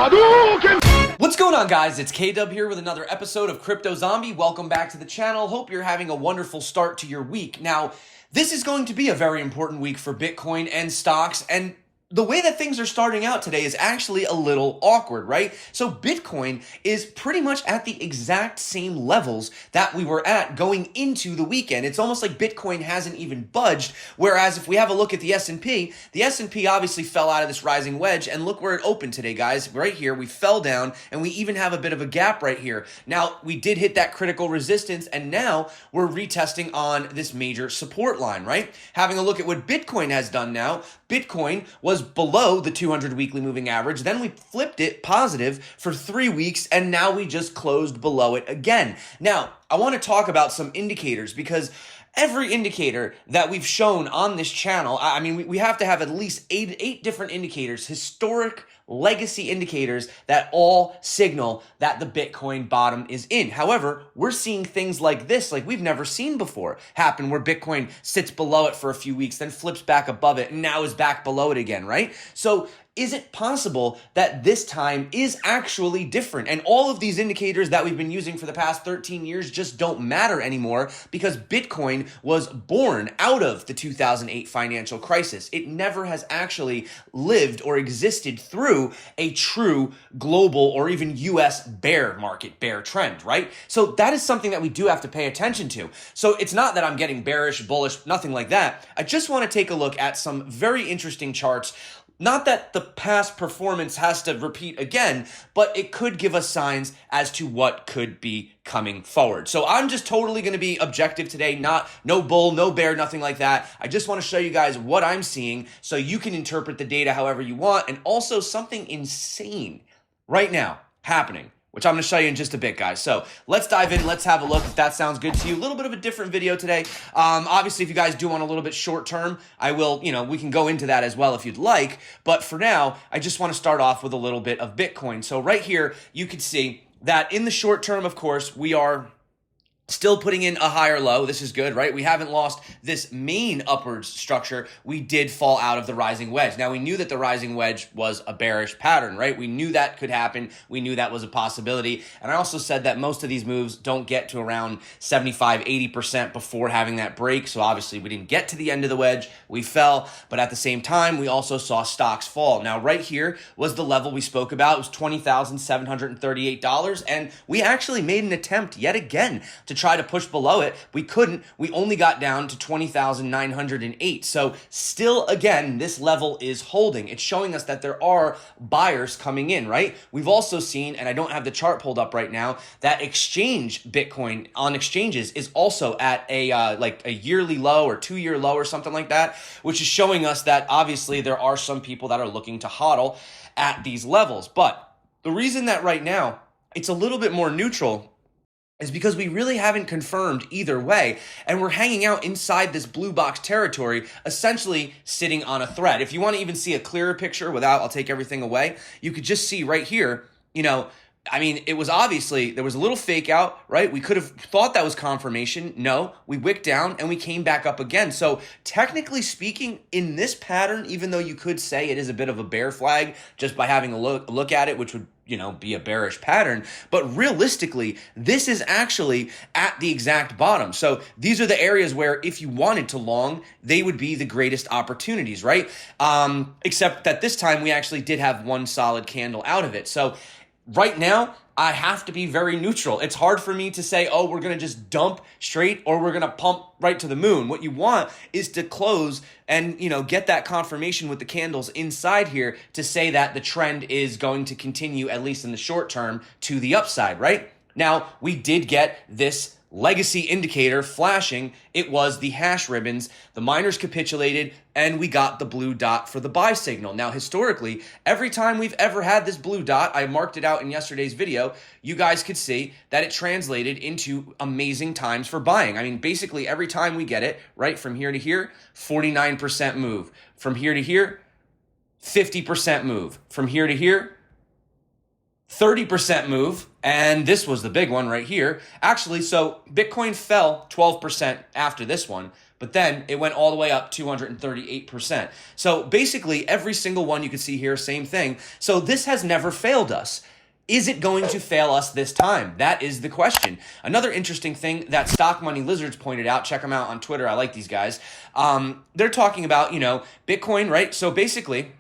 What's going on, guys? It's K-Dub here with another episode of Crypto Zombie. Welcome back to the channel. Hope you're having a wonderful start to your week. Now, this is going to be a very important week for Bitcoin and stocks, and the way that things are starting out today is actually a little awkward, right? So Bitcoin is pretty much at the exact same levels that we were at going into the weekend. It's almost like Bitcoin hasn't even budged, whereas if we have a look at the S&P obviously fell out of this rising wedge, and look where it opened today, guys. Right here, we fell down, and we even have a bit of a gap right here. Now, we did hit that critical resistance, and now we're retesting on this major support line, right? Having a look at what Bitcoin has done now, Bitcoin was below the 200 weekly moving average. Then we flipped it positive for 3 weeks, and now we just closed below it again. Now, I want to talk about some indicators, because every indicator that we've shown on this channel, I mean, we have to have at least eight different indicators, historic legacy indicators that all signal that the Bitcoin bottom is in. However, we're seeing things like this, like we've never seen before, happen, where Bitcoin sits below it for a few weeks, then flips back above it, and now is back below it again, right? So is it possible that this time is actually different? And all of these indicators that we've been using for the past 13 years just don't matter anymore, because Bitcoin was born out of the 2008 financial crisis. It never has actually lived or existed through a true global or even US bear market, bear trend, right? So that is something that we do have to pay attention to. So it's not that I'm getting bearish, bullish, nothing like that. I just want to take a look at some very interesting charts. Not that the past performance has to repeat again, but it could give us signs as to what could be coming forward. So I'm just totally going to be objective today, no bull, no bear, nothing like that. I just want to show you guys what I'm seeing so you can interpret the data however you want, and also something insane right now happening, which I'm going to show you in just a bit, guys. So let's dive in. Let's have a look if that sounds good to you. A little bit of a different video today. Obviously, if you guys do want a little bit short term, I will, we can go into that as well if you'd like. But for now, I just want to start off with a little bit of Bitcoin. So right here, you can see that in the short term, of course, we are still putting in a higher low. This is good, right? We haven't lost this main upwards structure. We did fall out of the rising wedge. Now, we knew that the rising wedge was a bearish pattern, right? We knew that could happen. We knew that was a possibility. And I also said that most of these moves don't get to around 75, 80% before having that break. So obviously we didn't get to the end of the wedge. We fell, but at the same time, we also saw stocks fall. Now, right here was the level we spoke about. It was $20,738. And we actually made an attempt yet again to try to push below it. We couldn't. We only got down to 20,908. So still, again, this level is holding. It's showing us that there are buyers coming in, right? We've also seen, and I don't have the chart pulled up right now, that exchange Bitcoin on exchanges is also at a like a yearly low or 2-year low or something like that, which is showing us that obviously there are some people that are looking to hodl at these levels. But the reason that right now it's a little bit more neutral is because we really haven't confirmed either way, and we're hanging out inside this blue box territory, essentially sitting on a thread. If you want to even see a clearer picture without, I'll take everything away, you could just see right here, it was obviously, there was a little fake out, right? We could have thought that was confirmation. No, we wicked down and we came back up again. So technically speaking, in this pattern, even though you could say it is a bit of a bear flag just by having a look at it, which would be a bearish pattern, but realistically, this is actually at the exact bottom. So these are the areas where if you wanted to long, they would be the greatest opportunities, right? Except that this time we actually did have one solid candle out of it. So right now, I have to be very neutral. It's hard for me to say, oh, we're going to just dump straight or we're going to pump right to the moon. What you want is to close and, get that confirmation with the candles inside here to say that the trend is going to continue, at least in the short term, to the upside, right? Now, we did get this legacy indicator flashing. It was the hash ribbons. The miners capitulated and we got the blue dot for the buy signal. Now, historically, every time we've ever had this blue dot, I marked it out in yesterday's video, you guys could see that it translated into amazing times for buying. I mean, basically every time we get it, right, from here to here, 49% move. From here to here, 50% move. From here to here, 30% move, and this was the big one right here. Actually, so Bitcoin fell 12% after this one, but then it went all the way up 238%. So basically every single one you can see here, same thing. So this has never failed us. Is it going to fail us this time? That is the question. Another interesting thing that Stock Money Lizards pointed out, check them out on Twitter. I like these guys. They're talking about, Bitcoin, right? So basically,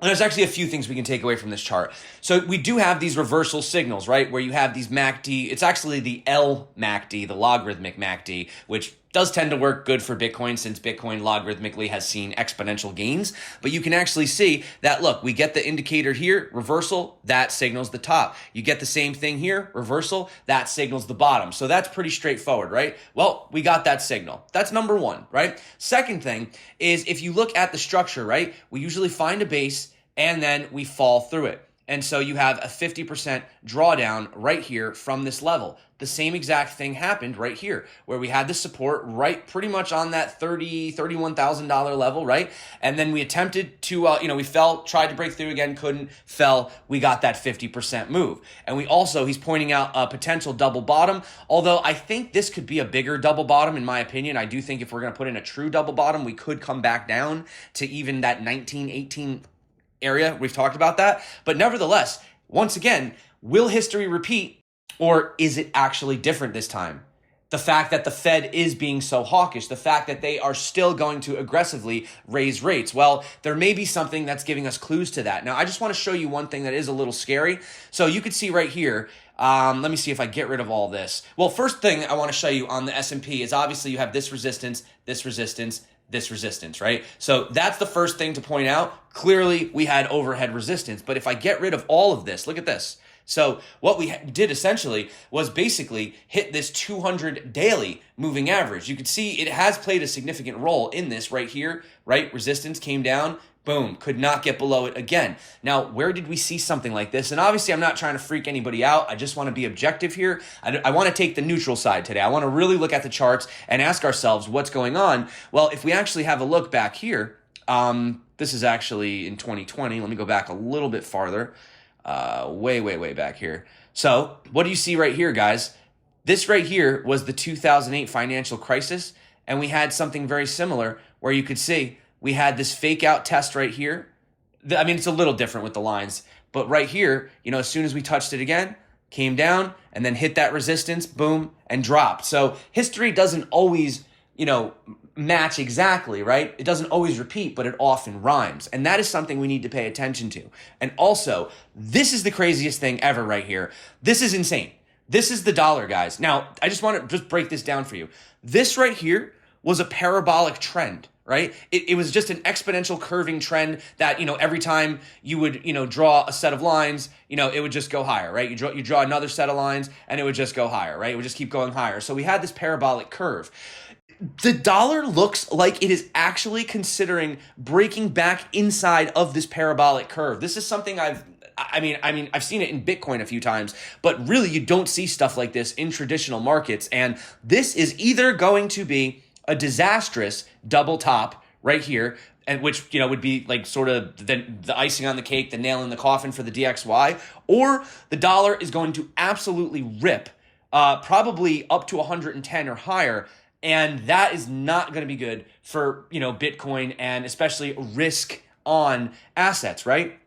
there's actually a few things we can take away from this chart. So we do have these reversal signals, right? Where you have these MACD. It's actually the L MACD, the logarithmic MACD, which does tend to work good for Bitcoin since Bitcoin logarithmically has seen exponential gains. But you can actually see that, look, we get the indicator here, reversal, that signals the top. You get the same thing here, reversal, that signals the bottom. So that's pretty straightforward, right? Well, we got that signal. That's number one, right? Second thing is if you look at the structure, right, we usually find a base and then we fall through it. And so you have a 50% drawdown right here from this level. The same exact thing happened right here where we had the support right pretty much on that $31,000 level, right? And then we attempted to, we fell, tried to break through again, couldn't, fell. We got that 50% move. And we also, he's pointing out a potential double bottom, although I think this could be a bigger double bottom in my opinion. I do think if we're going to put in a true double bottom, we could come back down to even that 19, 18 area. We've talked about that. But nevertheless, once again, will history repeat or is it actually different this time? The fact that the Fed is being so hawkish, the fact that they are still going to aggressively raise rates. Well, there may be something that's giving us clues to that. Now, I just want to show you one thing that is a little scary. So you can see right here, let me see if I get rid of all this. Well, first thing I want to show you on the S&P is obviously you have this resistance, this resistance, this resistance, right? So that's the first thing to point out. Clearly, we had overhead resistance. But if I get rid of all of this, look at this. So what we did essentially was basically hit this 200 daily moving average. You can see it has played a significant role in this right here, right? Resistance came down, boom, could not get below it again. Now, where did we see something like this? And obviously, I'm not trying to freak anybody out. I just want to be objective here. I want to take the neutral side today. I want to really look at the charts and ask ourselves what's going on. Well, if we actually have a look back here, this is actually in 2020. Let me go back a little bit farther. Way back here. So what do you see right here, guys? This right here was the 2008 financial crisis, and we had something very similar where you could see we had this fake out test right here. I mean, it's a little different with the lines, but right here, as soon as we touched it again, came down and then hit that resistance, boom, and dropped. So history doesn't always, match exactly, right? It doesn't always repeat, but it often rhymes. And that is something we need to pay attention to. And also, this is the craziest thing ever right here. This is insane. This is the dollar, guys. Now, I just want to just break this down for you. This right here was a parabolic trend, right? It was just an exponential curving trend that, every time you would, draw a set of lines, it would just go higher, right? You draw another set of lines and it would just go higher, right? It would just keep going higher. So we had this parabolic curve. The dollar looks like it is actually considering breaking back inside of this parabolic curve. This is something I've seen it in Bitcoin a few times, but really you don't see stuff like this in traditional markets. And this is either going to be a disastrous double top right here, and which would be like sort of the icing on the cake, the nail in the coffin for the DXY, or the dollar is going to absolutely rip, probably up to 110 or higher. And that is not going to be good for, Bitcoin and especially risk on assets, right?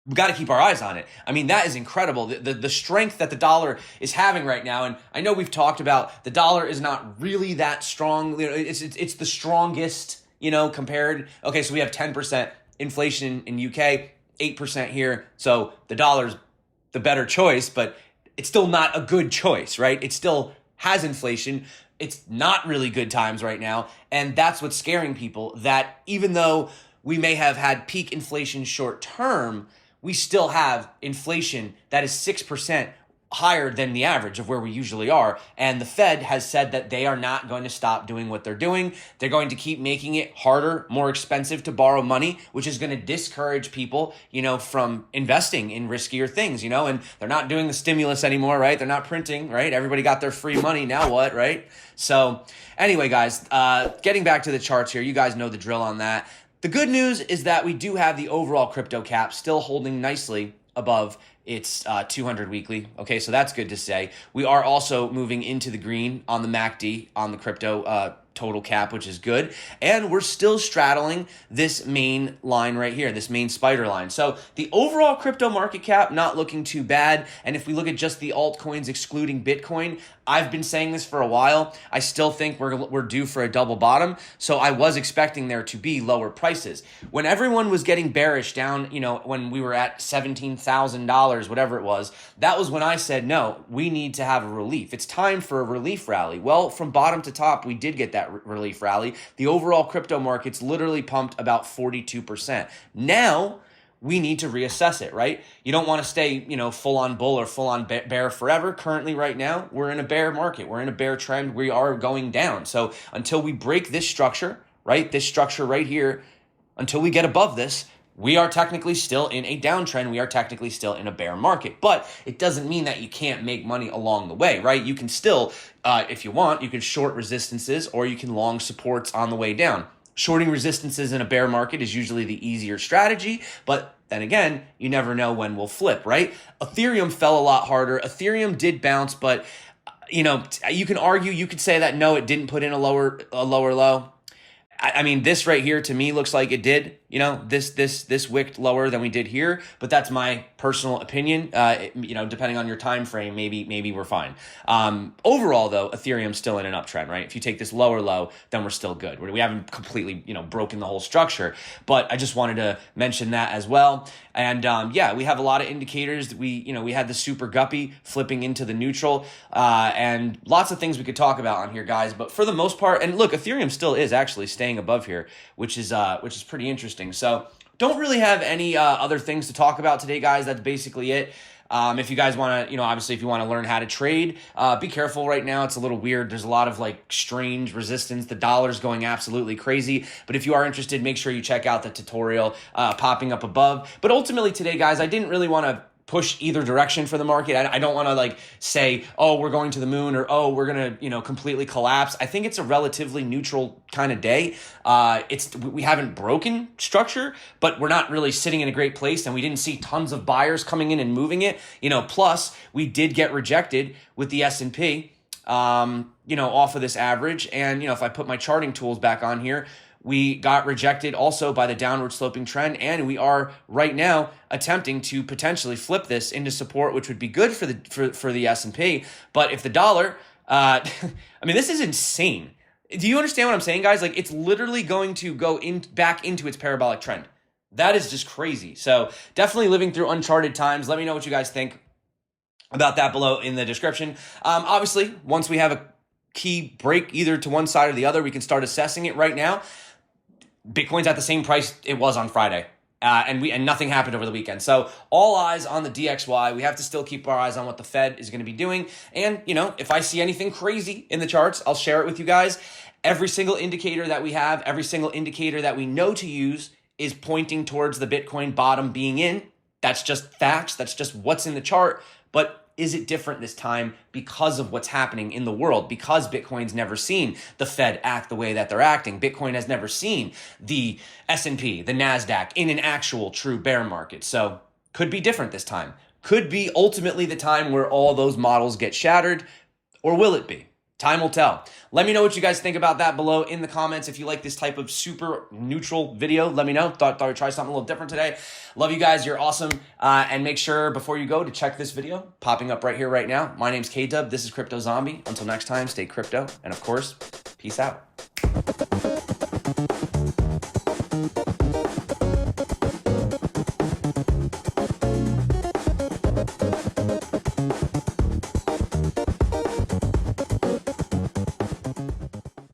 We've got to keep our eyes on it. I mean, that is incredible. The strength that the dollar is having right now. And I know we've talked about the dollar is not really that strong. It's the strongest, compared. Okay, so we have 10% inflation in UK, 8% here. So the dollar's the better choice, but it's still not a good choice, right? It still has inflation. It's not really good times right now. And that's what's scaring people, that even though we may have had peak inflation short term, we still have inflation that is 6% higher than the average of where we usually are. And the Fed has said that they are not going to stop doing what they're doing. They're going to keep making it harder, more expensive to borrow money, which is going to discourage people, from investing in riskier things, and they're not doing the stimulus anymore, right? They're not printing, right? Everybody got their free money. Now what, right? So anyway, guys, getting back to the charts here, you guys know the drill on that. The good news is that we do have the overall crypto cap still holding nicely above its 200 weekly. Okay, so that's good to say. We are also moving into the green on the MACD, on the crypto total cap, which is good. And we're still straddling this main line right here, this main spider line. So the overall crypto market cap, not looking too bad. And if we look at just the altcoins excluding Bitcoin, I've been saying this for a while. I still think we're due for a double bottom. So I was expecting there to be lower prices. When everyone was getting bearish down, when we were at $17,000, whatever it was, that was when I said, no, we need to have a relief. It's time for a relief rally. Well, from bottom to top, we did get that relief rally. The overall crypto market's literally pumped about 42%. Now, we need to reassess it, right? You don't want to stay, full on bull or full on bear forever. Currently, right now, we're in a bear market. We're in a bear trend. We are going down. So until we break this structure, right? This structure right here, until we get above this, we are technically still in a downtrend. We are technically still in a bear market, but it doesn't mean that you can't make money along the way, right? You can still, if you want, you can short resistances or you can long supports on the way down. Shorting resistances in a bear market is usually the easier strategy, but then again, you never know when we'll flip, right? Ethereum fell a lot harder. Ethereum did bounce, but you can argue, you could say that no, it didn't put in a lower low. I mean, this right here to me looks like it did. This wicked lower than we did here, but that's my personal opinion. Depending on your time frame, maybe we're fine. Overall, though, Ethereum's still in an uptrend, right? If you take this lower low, then we're still good. We haven't completely, broken the whole structure, but I just wanted to mention that as well. And we have a lot of indicators. We had the super guppy flipping into the neutral, and lots of things we could talk about on here, guys. But for the most part, and look, Ethereum still is actually staying above here, which is pretty interesting. So don't really have any other things to talk about today, guys. That's basically it. If you guys want to, obviously if you want to learn how to trade, be careful right now. It's a little weird. There's a lot of strange resistance. The dollar's going absolutely crazy. But if you are interested, make sure you check out the tutorial popping up above. But ultimately today, guys, I didn't really want to push either direction for the market. I don't want to say, oh, we're going to the moon or, oh, we're going to, completely collapse. I think it's a relatively neutral kind of day. We haven't broken structure, but we're not really sitting in a great place. And we didn't see tons of buyers coming in and moving it, plus we did get rejected with the S&P, off of this average. And, if I put my charting tools back on here, we got rejected also by the downward sloping trend, and we are right now attempting to potentially flip this into support, which would be good for the S&P. But if the dollar, this is insane. Do you understand what I'm saying, guys? It's literally going to go back into its parabolic trend. That is just crazy. So definitely living through uncharted times. Let me know what you guys think about that below in the description. Obviously, once we have a key break either to one side or the other, we can start assessing it. Right now, Bitcoin's at the same price it was on Friday, and nothing happened over the weekend. So all eyes on the DXY. We have to still keep our eyes on what the Fed is going to be doing. And, if I see anything crazy in the charts, I'll share it with you guys. Every single indicator that we have, every single indicator that we know to use is pointing towards the Bitcoin bottom being in. That's just facts. That's just what's in the chart. But is it different this time because of what's happening in the world? Because Bitcoin's never seen the Fed act the way that they're acting. Bitcoin has never seen the S&P, the NASDAQ in an actual true bear market. So could be different this time. Could be ultimately the time where all those models get shattered, or will it be? Time will tell. Let me know what you guys think about that below in the comments. If you like this type of super neutral video, let me know. Thought I'd try something a little different today. Love you guys. You're awesome. And make sure before you go to check this video popping up right here, right now. My name's K-Dub. This is Crypto Zombie. Until next time, stay crypto. And of course, peace out.